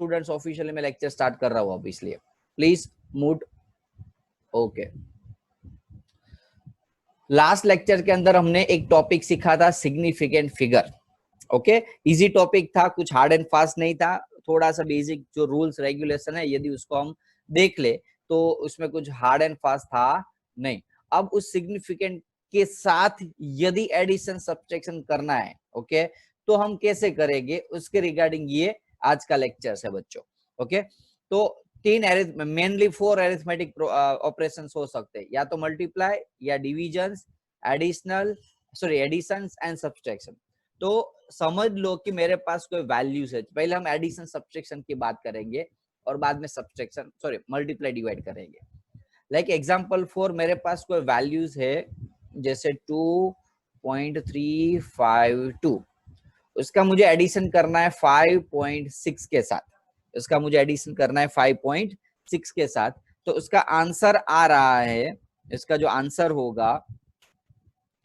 Students officially मैं lecture start कर रहा हूँ अब, इसलिए please mood. Okay, last lecture के अंदर हमने एक टॉपिक सीखा था significant figure. Okay, easy topic था, कुछ हार्ड एंड फास्ट नहीं था, थोड़ा सा बेसिक जो रूल्स रेगुलेशन है यदि उसको हम देख ले तो उसमें कुछ हार्ड एंड फास्ट था नहीं। अब उस सिग्निफिकेंट के साथ यदि एडिशन सब्ट्रैक्शन करना है, ओके, तो हम कैसे करेंगे उसके रिगार्डिंग ये आज का लेक्चर है बच्चों। ओके, तो मेनली 4 अरिथमेटिक ऑपरेशन हो सकते हैं, या तो मल्टीप्लाई या डिविजन, एडिशन एंड सब्ट्रैक्शन। तो समझ लो कि मेरे पास कोई वैल्यूज है, पहले हम एडिशन सब्ट्रैक्शन की बात करेंगे और बाद में मल्टीप्लाई डिवाइड करेंगे। लाइक एग्जांपल फॉर मेरे पास कोई वैल्यूज है जैसे 2.352, उसका मुझे एडिशन करना है 5.6 के साथ, उसका मुझे एडिशन करना है 5.6 के साथ, तो उसका आंसर आ रहा है, इसका जो आंसर होगा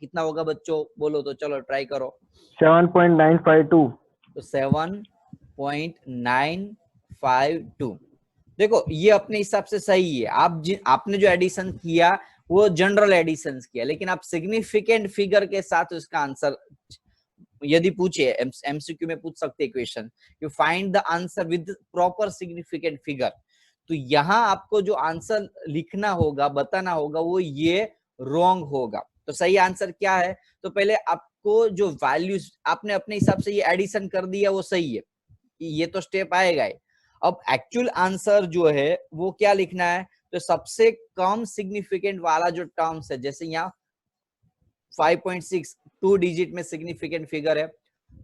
कितना होगा बच्चों, बोलो तो, चलो ट्राई करो। 7.952। तो 7.952। देखो ये अपने हिसाब से सही है, आपने जो एडिशन किया वो जनरल एडिशन किया, लेकिन आप सिग्निफिकेंट फिगर के साथ उसका आंसर यदि पूछे, एमसीक्यू में पूछ सकते question, you find the answer with proper significant figure, तो यहाँ आपको जो आंसर लिखना होगा, बताना होगा, वो ये रॉन्ग होगा। तो सही आंसर क्या है, तो पहले आपको जो वैल्यूज आपने अपने हिसाब से ये एडिशन कर दिया वो सही है, ये तो स्टेप आएगा ही। अब एक्चुअल आंसर जो है वो क्या लिखना है, तो सबसे कम सिग्निफिकेंट वाला जो टर्म्स है, जैसे यहाँ 5.6 2 डिजिट में सिग्निफिकेंट फिगर है,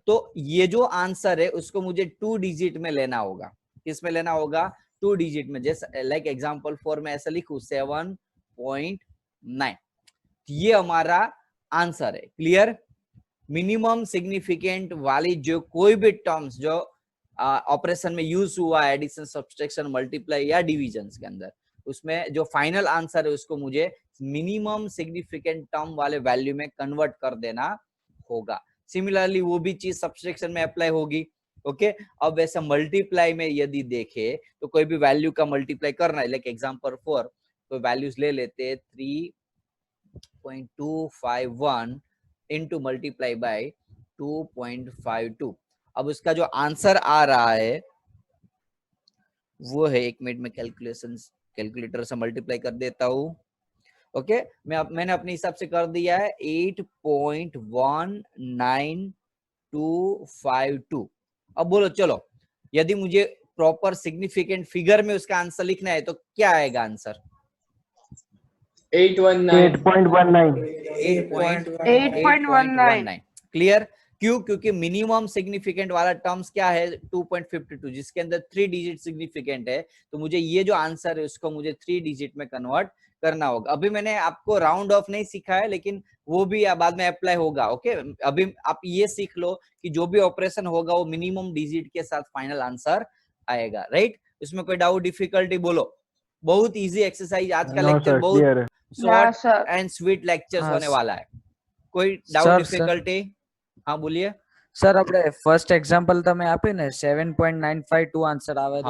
तो ये जो आंसर है उसको मुझे 2 डिजिट में लेना होगा। किस में लेना होगा, 2 डिजिट में। जैसे लाइक एग्जांपल फॉर मैं ऐसा लिखूं 7.9, ये हमारा आंसर है। क्लियर? मिनिमम सिग्निफिकेंट वाली जो कोई भी टर्म्स जो ऑपरेशन में यूज हुआ है, एडिशन, सब्ट्रैक्शन, मल्टीप्लाई या डिवीजन के अंदर, उसमें जो फाइनल आंसर है उसको मुझे मिनिमम सिग्निफिकेंट टर्म वाले वैल्यू में कन्वर्ट कर देना होगा। सिमिलरली वो भी चीज सब्ट्रैक्शन में अप्लाई होगी। ओके, अब वैसे मल्टीप्लाई में यदि देखे तो कोई भी वैल्यू का मल्टीप्लाई करना है, लाइक एग्जांपल फॉर तो वैल्यूज ले लेते हैं 3.251 इंटू मल्टीप्लाई बाय 2.52। अब उसका जो आंसर आ रहा है वो है, एक मिनट में कैलकुलेटर से मल्टीप्लाई कर देता हूं। ओके, मैंने अपने हिसाब से कर दिया है 8.19252। अब बोलो चलो, यदि मुझे प्रॉपर सिग्निफिकेंट फिगर में उसका आंसर लिखना है तो क्या आएगा आंसर? 8.19। क्लियर? क्यों? क्योंकि मिनिमम सिग्निफिकेंट वाला टर्म्स क्या है 2.52, जिसके अंदर 3 डिजिट सिग्निफिकेंट है, तो मुझे ये जो आंसर है उसको मुझे 3 डिजिट में कन्वर्ट करना होगा। अभी मैंने आपको राउंड ऑफ नहीं सिखाया है, लेकिन वो भी बाद में अप्लाई होगा। ओके, अभी आप ये सीख लो कि जो भी ऑपरेशन होगा वो मिनिमम डिजिट के साथ फाइनल आंसर आएगा। राइट? इसमें कोई डाउट, डिफिकल्टी बोलो? बहुत इजी एक्सरसाइज, आज का लेक्चर बहुत शॉर्ट एंड स्वीट लेक्चर होने वाला है। कोई डाउट, डिफिकल्टी? हाँ बोलिए सर। આપણે ફર્સ્ટ એક્ઝામ્પલ તમે આપ્યું ને 7.952 આન્સર આવે છે.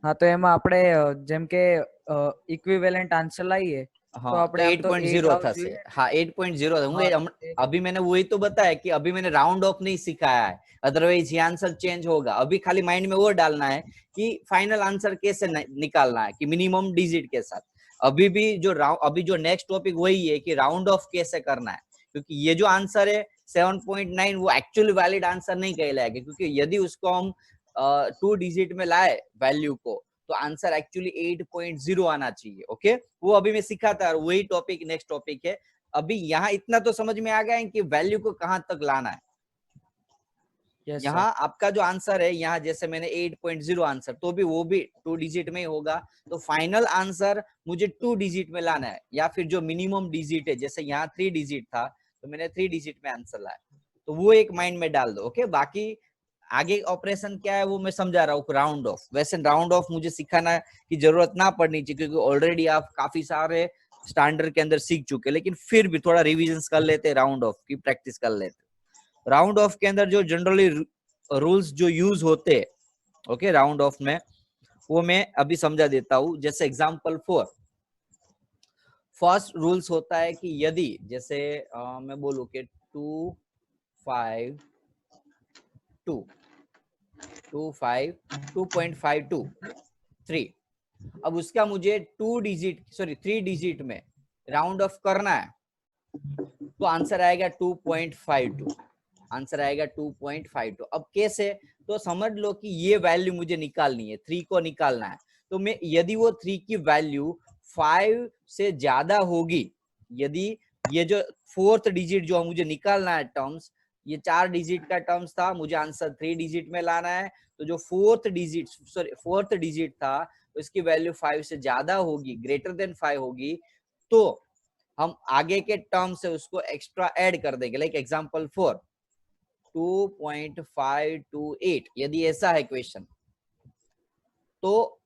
હા તો એમાં આપણે જેમ કે ઇક્વિવેલેન્ટ આન્સર લાવીએ तो આપણે 8.0 થશે। हाँ 8.0 अभी मैंने वही तो बताया कि अभी मैंने राउंड ऑफ नहीं सिखाया है, अदरवाइज ये आंसर चेंज होगा। अभी खाली माइंड में वो डालना है कि फाइनल आंसर कैसे निकालना है, कि मिनिमम डिजिट के साथ। अभी जो नेक्स्ट टॉपिक वही है कि राउंड ऑफ कैसे करना है, क्योंकि ये जो आंसर है 7.9 वो एक्चुअली वैलिड आंसर नहीं कहलाएगा, क्योंकि यदि उसको हम 2 डिजिट में लाए वैल्यू को तो आंसर एक्चुअली 8.0 आना चाहिए। ओके, वो अभी मैं सिखाता है, वही टॉपिक नेक्स्ट टॉपिक है। अभी यहाँ इतना तो समझ में आ गया है कि वैल्यू को कहां तक लाना है। yes, यहाँ आपका जो आंसर है, यहाँ जैसे मैंने 8.0 आंसर, तो भी वो भी 2 डिजिट में ही होगा, तो फाइनल आंसर मुझे 2 डिजिट में लाना है, या फिर जो मिनिमम डिजिट है, जैसे यहाँ 3 डिजिट था तो मैंने 3 डिजिट में आंसर लाया, तो वो एक माइंड में डाल दो। ओके, बाकी आगे ऑपरेशन क्या है वो मैं समझा रहा हूँ। राउंड ऑफ, वैसे राउंड ऑफ मुझे सिखाना की जरूरत ना पड़नी चाहिए, क्योंकि ऑलरेडी आप काफी सारे स्टैंडर्ड के अंदर सीख चुके, लेकिन फिर भी थोड़ा रिविजन कर लेते, राउंड ऑफ की प्रैक्टिस कर लेते। राउंड ऑफ के अंदर जो जनरली रूल्स जो यूज होते हैं, ओके राउंड ऑफ में वो मैं अभी समझा देता हूं। जैसे एग्जांपल 4 फर्स्ट रूल्स होता है कि यदि जैसे मैं बोलूं कि 2 5 2 2 5 2.52 3, अब उसका मुझे 3 डिजिट में राउंड ऑफ करना है तो आंसर आएगा 2.52, आंसर आएगा 2.52। अब कैसे, तो समझ लो कि ये वैल्यू मुझे निकालनी है, 3 को निकालना है। तो मैं यदि वो 3 की वैल्यू 5 से ज्यादा होगी, यदि ये जो फोर्थ डिजिट जो मुझे निकालना है टर्म्स, ये 4 डिजिट का टर्म्स था, मुझे आंसर 3 डिजिट में लाना है, तो जो फोर्थ डिजिट था उसकी वैल्यू 5 से ज्यादा होगी, ग्रेटर देन 5 होगी, तो हम आगे के टर्म से उसको एक्स्ट्रा ऐड कर देंगे। लाइक एग्जांपल 4 2.528, यदि ऐसा है क्वेश्चन, तो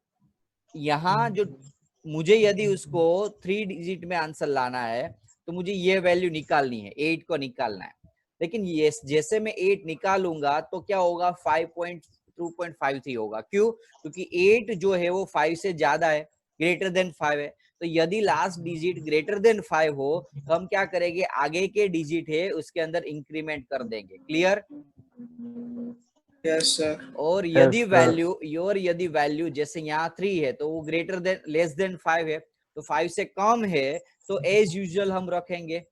यहाँ जो मुझे यदि उसको 3 डिजिट में आंसर लाना है तो मुझे ये वैल्यू निकालनी है, 8 को निकालना है। लेकिन ये जैसे मैं 8 निकालूंगा तो क्या होगा, 5.2.53 होगा। क्यों, क्योंकि 8 जो है वो 5 से ज्यादा है, ग्रेटर देन 5 है। तो यदि लास्ट डिजिट ग्रेटर देन 5 हो तो हम क्या करेंगे, आगे के डिजिट है उसके अंदर इंक्रीमेंट कर देंगे। क्लियर? Yes sir. और यदि वैल्यू जैसे यहाँ 3 है तो वो ग्रेटर देन लेस देन 5 है, तो 5 से कम है तो एज यूजुअल हम रखेंगे।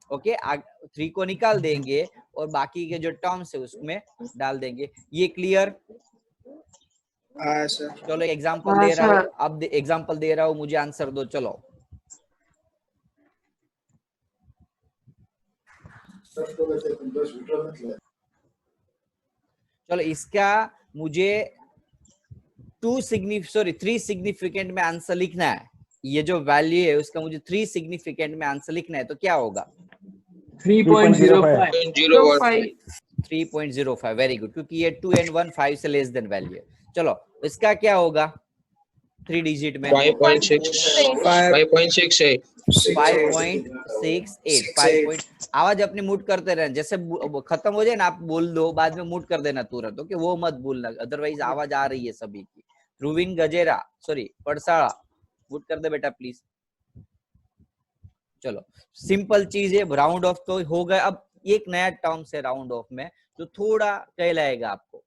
ओके 3 को निकाल देंगे और बाकी के जो टर्म्स है उसमें डाल देंगे। ये क्लियर? सर। चलो एग्जांपल दे रहा हूँ, अब एग्जांपल दे रहा हूँ, मुझे आंसर दो। चलो चलो इसका मुझे 3 सिग्निफिकेंट में आंसर लिखना है। ये जो वैल्यू है उसका मुझे 3 सिग्निफिकेंट में आंसर लिखना है, तो क्या होगा? 3.05। वेरी गुड, क्योंकि ये 2 and 1 5 से लेस देन वैल्यू है। चलो इसका क्या होगा 3 डिजिट में? 5.68। आवाज अपनी म्यूट करते रहना, जैसे खत्म हो जाए ना आप बोल दो, बाद में म्यूट कर देना तुरंत। ओके वो मत भूलना, अदरवाइज आवाज आ रही है सभी की। ध्रुविन गजेरा पड़साड़ा म्यूट कर दे बेटा प्लीज। चलो सिंपल चीज है, राउंड ऑफ तो हो गया। अब एक नया टर्म से राउंड ऑफ में जो थोड़ा कहलाएगा आपको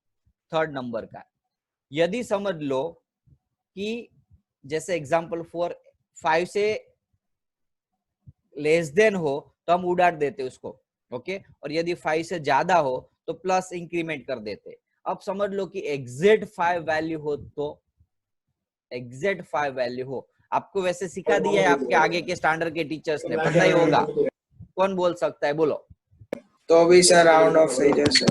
थर्ड नंबर का। यदि समझ लो कि जैसे एग्जांपल 4 5 से लेस देन हो तो हम उड़ाट देते उसको, ओके। और यदि 5 से ज्यादा हो तो प्लस इंक्रीमेंट कर देते। अब समझ लो कि एग्जैक्ट 5 वैल्यू हो, तो एग्जैक्ट 5 वैल्यू हो, आपको वैसे सिखा दिया है आपके आगे के स्टैंडर्ड के टीचर्स ने, पता ही होगा। कौन बोल सकता है, बोलो। तो भी सर राउंड ऑफ सही जैसे।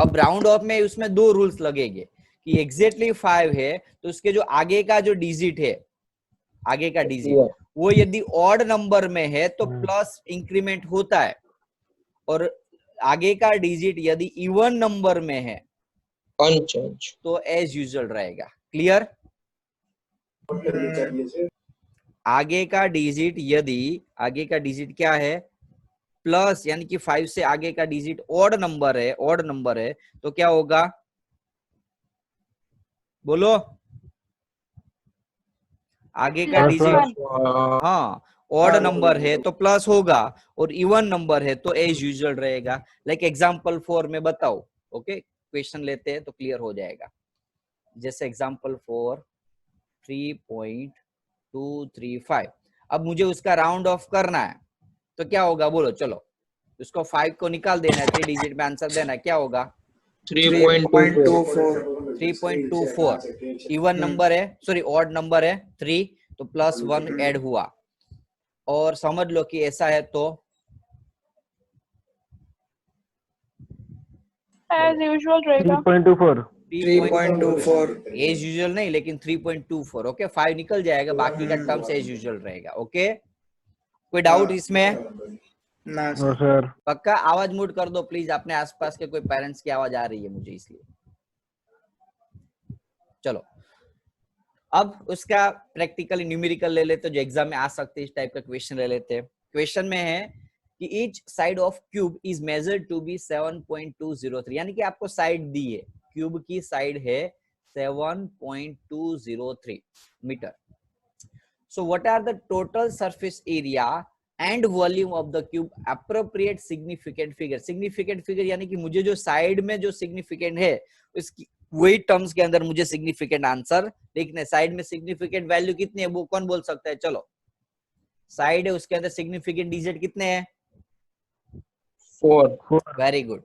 अब राउंड ऑफ में उसमें 2 रूल्स लगेंगे कि एग्जैक्टली 5 है तो उसके जो आगे का जो डिजिट है, आगे का डिजिट वो यदि ऑड नंबर में है तो प्लस इंक्रीमेंट होता है, और आगे का डिजिट यदि इवन नंबर में है तो एज यूजुअल रहेगा। क्लियर? आगे का डिजिट क्या है, प्लस, यानी कि 5 से आगे का डिजिट ऑड नंबर है तो क्या होगा, बोलो। आगे का डिजिट हाँ ऑड नंबर है तो प्लस होगा, और इवन नंबर है तो एज यूजुअल रहेगा। लाइक एग्जांपल 4 में बताओ, ओके क्वेश्चन लेते हैं तो क्लियर हो जाएगा। जैसे एग्जांपल 4 3.235, अब मुझे उसका राउंड ऑफ करना है तो क्या होगा, बोलो। चलो उसको 5 को निकाल देना है, 3 डिजिट में आंसर देना है, क्या होगा 3.24। इवन नंबर है, सॉरी ऑड नंबर है 3, तो प्लस 1 ऐड हुआ। और समझ लो कि ऐसा है तो एज यूजुअल रहेगा 3.24 एज यूजुअल नहीं, लेकिन 3.24। ओके 5 निकल जाएगा, बाकी का टर्म्स एज यूजुअल रहेगा। ओके कोई डाउट इसमें? ना सर। पक्का? आवाज म्यूट कर दो प्लीज, अपने आसपास के कोई पेरेंट्स की आवाज आ रही है मुझे इसलिए। चलो अब उसका प्रैक्टिकल न्यूमेरिकल ले लेते, जो एग्जाम में आ सकते हैं, इस टाइप का क्वेश्चन ले लेते हैं। क्वेश्चन में है कि each side of cube is measured to be 7.203, यानी कि आपको साइड दी है, क्यूब की साइड है 7.203 metre. So what are the total surface area and volume of the cube? Appropriate significant figure. Significant figure यानी कि मुझे जो साइड में जो significant है उसकी वही टर्म्स के अंदर मुझे significant आंसर लिखना है. साइड में significant वैल्यू कितनी है वो कौन बोल सकता है? चलो, साइड है उसके अंदर significant डिजिट कितने हैं? 4. Very good.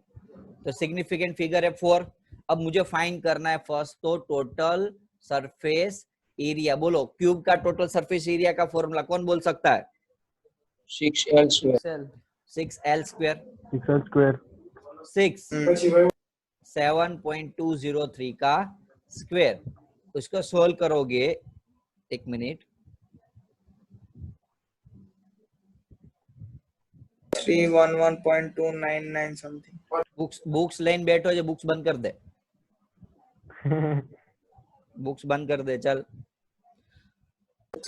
तो सिग्निफिकेंट फिगर है 4. अब मुझे फाइंड करना है फर्स्ट तो टोटल सरफेस एरिया. बोलो, क्यूब का टोटल सरफेस एरिया का फॉर्मूला कौन बोल सकता है? 6L square. 6L square. 6L square. 6 7.203 का स्क्वायर. उसको सोल्व करोगे, एक मिनट, 311.299 something. बुक्स लाइन बैठो, जो बुक्स बंद कर दे, बुक्स बंद कर दे. चल,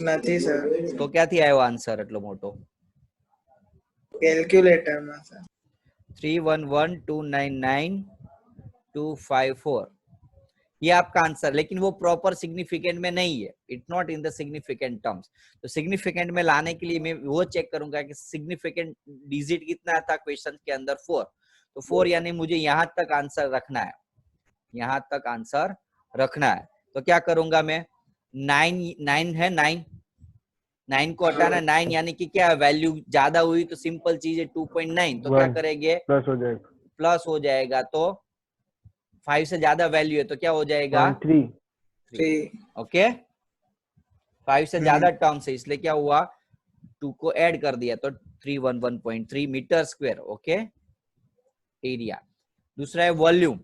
નથી સર, તો ક્યાંથી આવ્યો આન્સર એટલો મોટો? કેલ્ક્યુલેટર માં સર. 311,299,254 ये आपका आंसर. लेकिन वो प्रॉपर सिग्निफिकेंट में नहीं है. It not in the significant terms. तो सिग्निफिकेंट में लाने के लिए मैं वो चेक करूंगा कि सिग्निफिकेंट डिजिट कितना था क्वेश्चन के अंदर, 4. तो 4 यानी मुझे यहां तक आंसर रखना है, यहां तक आंसर रखना है. तो क्या करूंगा मैं? 9 है, 9 को हटाना. 9 यानी कि क्या वैल्यू ज्यादा हुई तो सिंपल चीज है 2.9. तो क्या करेंगे? प्लस हो जाएगा. प्लस हो जाएगा. तो 5 से ज्यादा वैल्यू है तो क्या हो जाएगा? 3. ओके, 5 से ज्यादा टर्म्स है इसलिए क्या हुआ? 2 को ऐड कर दिया तो 311.3 मीटर स्क्वायर. Okay, area. दूसरा है वॉल्यूम.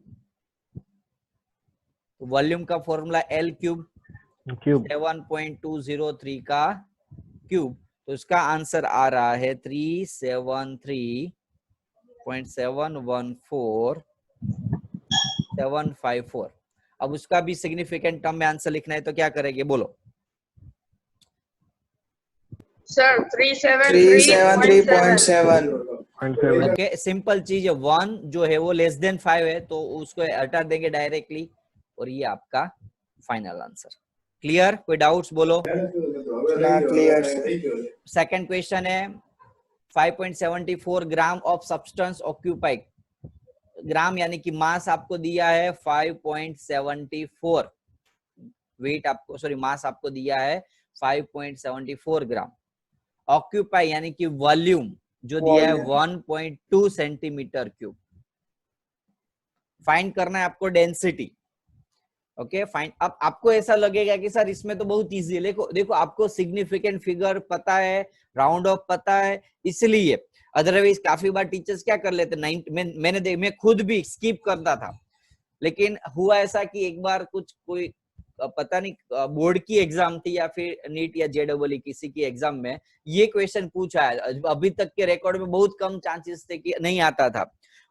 वॉल्यूम का फॉर्मूला L क्यूब. 7.203 का क्यूब. तो इसका आंसर आ रहा है 373.714754. अब उसका भी सिग्निफिकेंट टर्म में आंसर लिखना है तो क्या करेंगे? बोलो. Sir, 373.7. ओके, सिंपल चीज है. 1 जो है वो लेस देन 5 है तो उसको हटा देंगे डायरेक्टली और ये आपका फाइनल आंसर. क्लियर? कोई डाउट्स बोलो. ना क्लियर. सेकंड क्वेश्चन है 5.74 ग्राम ऑफ सब्सटेंस ऑक्यूपाई. ग्राम यानी कि मास आपको दिया है 5.74. वेट आपको, सॉरी, मास आपको दिया है 5.74 ग्राम. ऑक्यूपाई यानी कि वॉल्यूम जो दिया है 1.2 सेंटीमीटर क्यूब. फाइंड करना है आपको डेंसिटी. Okay, fine. अब आपको ऐसा लगेगा कि सर इसमें तो बहुत इजी है. देखो आपको सिग्निफिकेंट फिगर पता है, राउंड ऑफ पता है, इसलिए. अदरवाइज काफी बार टीचर्स क्या कर लेते, मैं खुद भी स्किप करता था. लेकिन हुआ ऐसा कि एक बार कोई पता नहीं बोर्ड की एग्जाम थी या फिर नीट या JEE किसी की एग्जाम में ये क्वेश्चन पूछा है. अभी तक के रिकॉर्ड में बहुत कम चांसेस थे कि नहीं आता था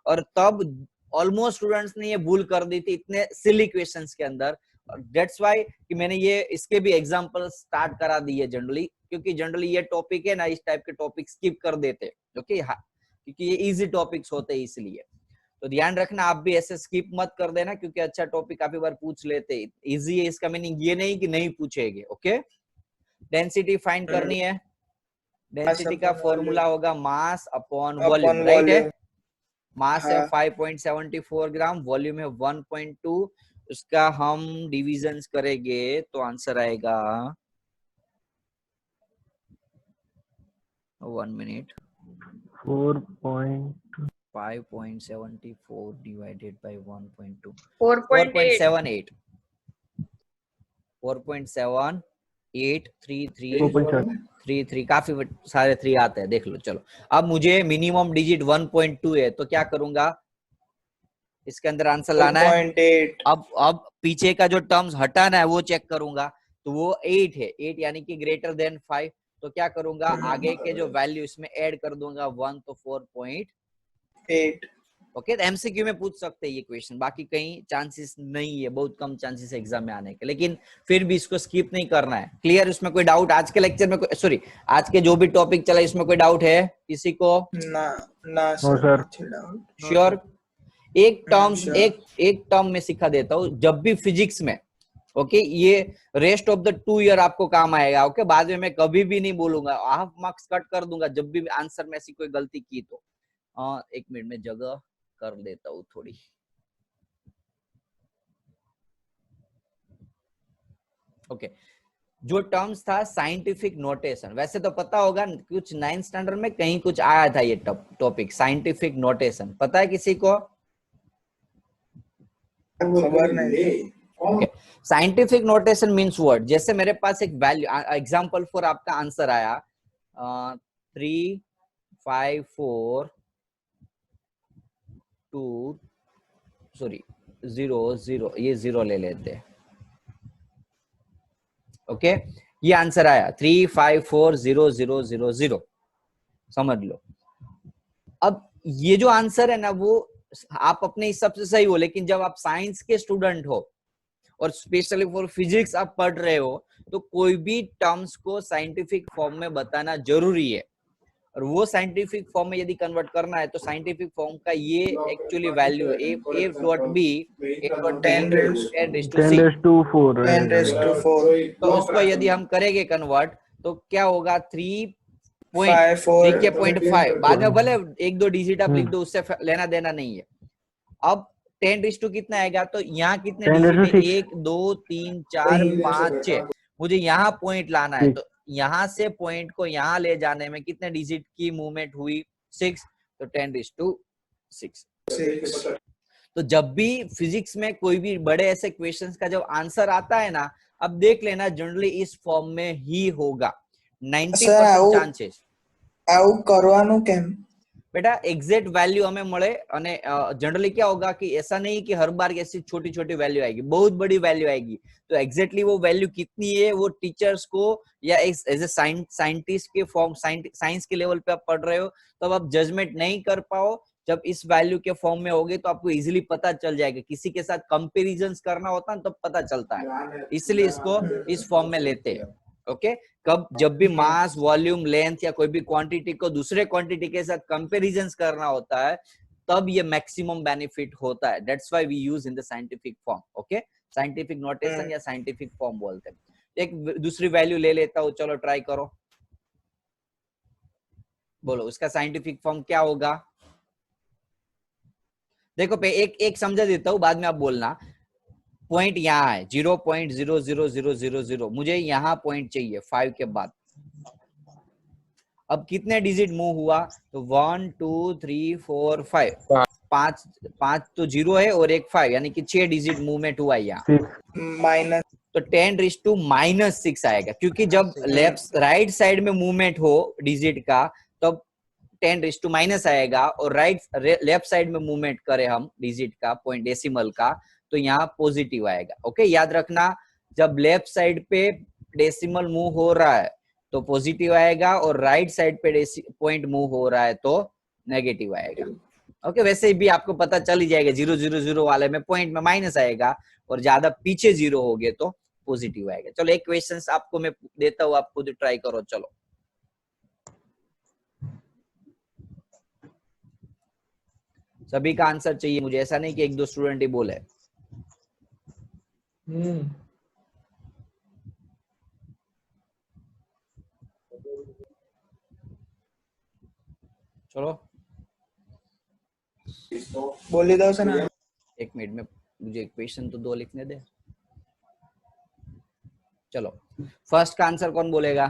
और तब ऑलमोस्ट स्टूडेंट्स ने ये भूल कर दी थी इतने सिली क्वेश्चंस के अंदर. दैट्स व्हाई कि मैंने ये इसके भी एग्जांपल स्टार्ट करा दिए जनरली, क्योंकि जनरली ये टॉपिक है ना, इस टाइप के टॉपिक स्किप कर देते. ओके, हाँ, क्योंकि ये इजी टॉपिक्स होते हैं इसलिए. तो ध्यान रखना, आप भी ऐसे स्किप मत कर देना क्योंकि अच्छा टॉपिक काफी बार पूछ लेते. इजी है इसका मीनिंग ये नहीं कि नहीं पूछेंगे. ओके, डेंसिटी फाइंड करनी है. डेंसिटी का फॉर्मूला होगा मास अपॉन वॉल्यूम. राइट है? मास है 5.74 ग्राम, वॉल्यूम है 1.2. उसका हम डिविजन्स करेंगे तो आंसर आएगा 1 मिनट 5.74 divided by 1.2 4.78 4.7833 काफी सारे 3 आते हैं, देख लो. चलो, अब मुझे मिनिमम डिजिट 1.2 है तो क्या करूंगा? इसके अंदर आंसर लाना है. 4.8. अब पीछे का जो टर्म्स हटाना है वो चेक करूंगा तो वो 8 है. 8 यानी कि ग्रेटर देन 5. तो क्या करूंगा? आगे के जो वैल्यू इसमें ऐड कर दूंगा 1 तो 4.8. ओके, तो एमसीक्यू में पूछ सकते हैं ये क्वेश्चन. बाकी कहीं चांसेस नहीं है, बहुत कम चांसेस एग्जाम में आने के. लेकिन फिर भी इसको स्किप नहीं करना है. क्लियर? इसमें कोई डाउट आज के लेक्चर में? सॉरी, आज के जो भी टॉपिक चला इसमें कोई डाउट है किसी को? ना सर. श्योर? एक टर्म sure. एक टर्म में सिखा देता हूँ, जब भी फिजिक्स में ओके ये रेस्ट ऑफ द 2 ईयर आपको काम आएगा। ओके बाद में मैं कभी भी नहीं बोलूंगा, हाफ मार्क्स कट कर दूंगा जब भी आंसर में ऐसी कोई गलती की तो। 1 मिनट में जगह कर देता हूँ थोड़ी। ओके जो टर्म्स था साइंटिफिक नोटेशन, वैसे तो पता होगा कुछ 9th स्टैंडर्ड में कहीं कुछ आया था ये टॉपिक साइंटिफिक नोटेशन, पता है किसी को? खबर नहीं। Okay scientific notation means word, जैसे मेरे पास एक वैल्यू एग्जांपल फॉर आपका आंसर आया 3 5 4 2 सॉरी 0 0 ये 0 ले लेते हैं। ओके ये आंसर आया 3 5 4 0 0 0 0 समझ लो। अब ये जो आंसर है ना वो आप अपने हिसाब से सही हो, लेकिन जब आप साइंस के स्टूडेंट हो और स्पेशली फॉर फिजिक्स आप पढ़ रहे हो तो कोई भी टर्म्स को साइंटिफिक फॉर्म में बताना जरूरी है। और वो साइंटिफिक फॉर्म में यदि कन्वर्ट करना है तो साइंटिफिक फॉर्म का ये एक्चुअली वैल्यू है a डॉट b 10 10 to 4 तो उसको यदि हम करेंगे कन्वर्ट तो क्या होगा 3.5 बाद में भले 1-2 डिजिट आप लिख दो, उससे लेना देना नहीं है। अब 10 कितना आएगा तो यहाँ कितने डिजिट है 1 2 3 4 5 6, मुझे यहाँ पॉइंट लाना है तो यहाँ से पॉइंट को यहाँ ले जाने में कितने डिजिट की मूवमेंट हुई 6, तो 10⁶। तो जब भी फिजिक्स में कोई भी बड़े ऐसे क्वेश्चंस का जब आंसर आता है ना, अब देख लेना जनरली इस फॉर्म में ही होगा 90% चांसेस। આવું કરવાનું કેમ? बेटा एग्जैक्ट वैल्यू हमें મળે અને जनरली क्या होगा कि ऐसा नहीं कि हर बार ऐसी छोटी छोटी वैल्यू आएगी, बहुत बड़ी वैल्यू आएगी। तो एग्जैक्टली वो वैल्यू कितनी है वो टीचर्स को या एज ए साइंटिस्ट के फॉर्म साइंस के लेवल पे आप पढ़ रहे हो तब आप जजमेंट नहीं कर पाओ। जब इस वैल्यू के फॉर्म में होगे तो आपको इजीली पता चल जाएगा, किसी के साथ कंपेरिजन करना होता है तब पता चलता है, इसलिए इसको इस फॉर्म में लेते हैं। ओके कब जब भी मास वॉल्यूम लेंथ या कोई भी क्वांटिटी को दूसरे क्वांटिटी के साथ कंपैरिजन करना होता है तब ये मैक्सिमम बेनिफिट होता है। That's why we use in the scientific form. Okay scientific notation या साइंटिफिक फॉर्म बोलते हैं। एक दूसरी वैल्यू ले लेता हूं, चलो ट्राई करो, बोलो उसका साइंटिफिक फॉर्म क्या होगा। देखो एक समझा देता हूं, बाद में आप बोलना। पॉइंट यहाँ है 0.00000, मुझे यहाँ पॉइंट चाहिए 5 के बाद। अब कितने डिजिट मूव हुआ तो 1 2 3 4 5 5 तो 0 है और एक 5 यानी कि 6 डिजिट मूवमेंट हुआ यहाँ माइनस, तो 10⁻⁻⁶ आएगा, क्योंकि जब लेफ्ट राइट साइड में मूवमेंट हो डिजिट का तब 10⁻⁻ आएगा, और लेफ्ट साइड में मूवमेंट करें हम डिजिट का पॉइंट डेसिमल का तो यहाँ पॉजिटिव आएगा। ओके याद रखना, जब लेफ्ट साइड पे डेसिमल मूव हो रहा है तो पॉजिटिव आएगा और राइट साइड पे पॉइंट मूव हो रहा है तो नेगेटिव आएगा। ओके वैसे भी आपको पता चल ही जाएगा 000 वाले में पॉइंट में माइनस आएगा और ज्यादा पीछे 0 हो गए तो पॉजिटिव आएगा। चलो एक क्वेश्चन आपको मैं देता हूँ, आप खुद ट्राई करो। चलो सभी का आंसर चाहिए मुझे, ऐसा नहीं कि 1-2 स्टूडेंट ही बोले। चलो બોલી દો છે ને। 1 मिनट में मुझे क्वेश्चन तो 2 लिखने दे। चलो फर्स्ट का आंसर कौन बोलेगा?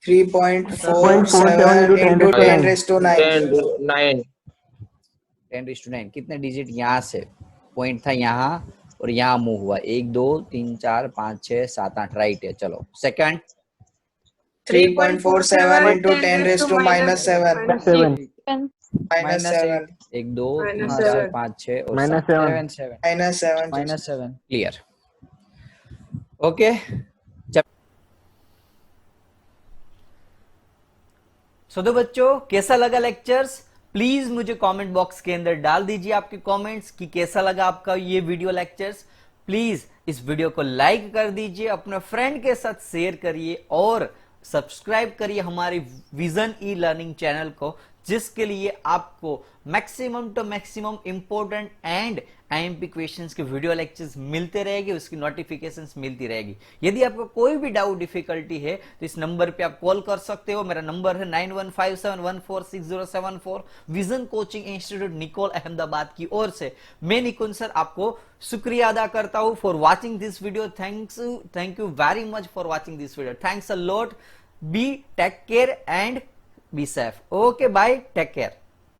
3.47 into 10⁹ 10⁹ कितने डिजिट यहाँ से पॉइंट था यहाँ और यहाँ मूव हुआ 1 2 3 4 5 6 7 8 राइट है। चलो सेकंड 3.47 into 10⁻⁷ -7 1 2 3 4 5 6 और -7 क्लियर। ओके तो बच्चों कैसा लगा लेक्चर्स? प्लीज मुझे कमेंट बॉक्स के अंदर डाल दीजिए आपके कमेंट्स कि कैसा लगा आपका ये वीडियो लेक्चर्स। प्लीज इस वीडियो को लाइक कर दीजिए, अपने फ्रेंड के साथ शेयर करिए और सब्सक्राइब करिए हमारी विजन ई लर्निंग चैनल को, जिसके लिए आपको maximum to maximum important and IMP questions के वीडियो लेक्चर्स मिलते रहेगी, उसकी नोटिफिकेशंस मिलती रहेगी। यदि आपको कोई भी डाउट डिफिकल्टी है तो इस नंबर पे आप कॉल कर सकते हो। मेरा नंबर है 9157146074। Vision coaching institute Nikol Ahmedabad की ओर से मैं निकुंज सर आपको शुक्रिया अदा करता हूं for watching this video. Thank you very much for watching this video. Thanks a lot. Be take care and be safe. Okay bye, take care.